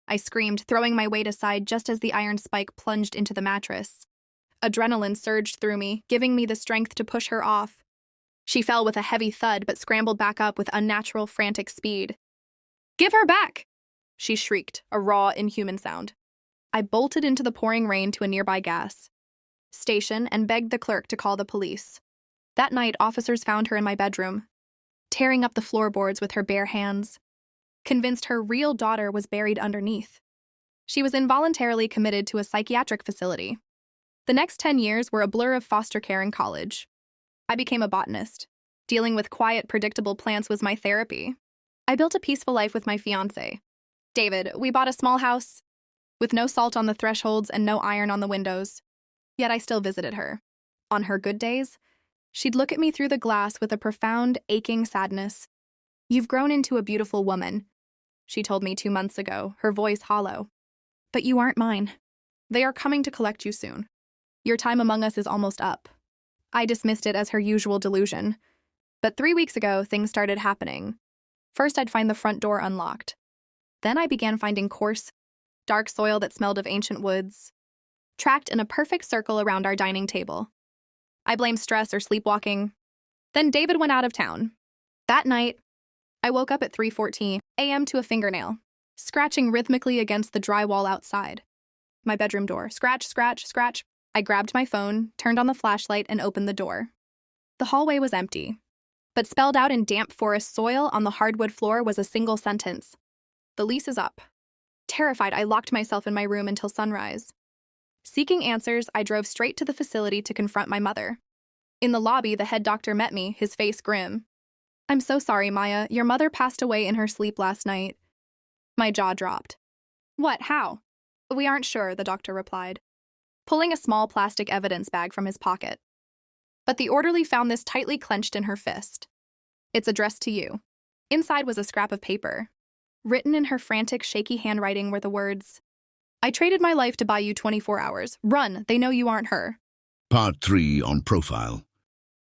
I screamed, throwing my weight aside just as the iron spike plunged into the mattress. Adrenaline surged through me, giving me the strength to push her off. She fell with a heavy thud but scrambled back up with unnatural, frantic speed. "Give her back!" she shrieked, a raw, inhuman sound. I bolted into the pouring rain to a nearby gas station and begged the clerk to call the police. That night, officers found her in my bedroom, tearing up the floorboards with her bare hands, convinced her real daughter was buried underneath. She was involuntarily committed to a psychiatric facility. The next 10 years were a blur of foster care and college. I became a botanist. Dealing with quiet, predictable plants was my therapy. I built a peaceful life with my fiancé, David. We bought a small house with no salt on the thresholds and no iron on the windows. Yet I still visited her. On her good days, she'd look at me through the glass with a profound, aching sadness. "You've grown into a beautiful woman," she told me 2 months ago, her voice hollow. "But you aren't mine. They are coming to collect you soon. Your time among us is almost up." I dismissed it as her usual delusion. But 3 weeks ago, things started happening. First, I'd find the front door unlocked. Then I began finding coarse, dark soil that smelled of ancient woods, tracked in a perfect circle around our dining table. I blamed stress or sleepwalking. Then David went out of town. That night, I woke up at 3:14 a.m. to a fingernail, scratching rhythmically against the drywall outside. My bedroom door. Scratch, scratch, scratch. I grabbed my phone, turned on the flashlight, and opened the door. The hallway was empty, but spelled out in damp forest soil on the hardwood floor was a single sentence. "The lease is up." Terrified, I locked myself in my room until sunrise. Seeking answers, I drove straight to the facility to confront my mother. In the lobby, the head doctor met me, his face grim. "I'm so sorry, Maya. Your mother passed away in her sleep last night." My jaw dropped. "What? How?" "We aren't sure," the doctor replied, pulling a small plastic evidence bag from his pocket. But the orderly found this tightly clenched in her fist. "It's addressed to you." Inside was a scrap of paper. Written in her frantic, shaky handwriting were the words, "I traded my life to buy you 24 hours. Run, they know you aren't her." Part 3 on Profile.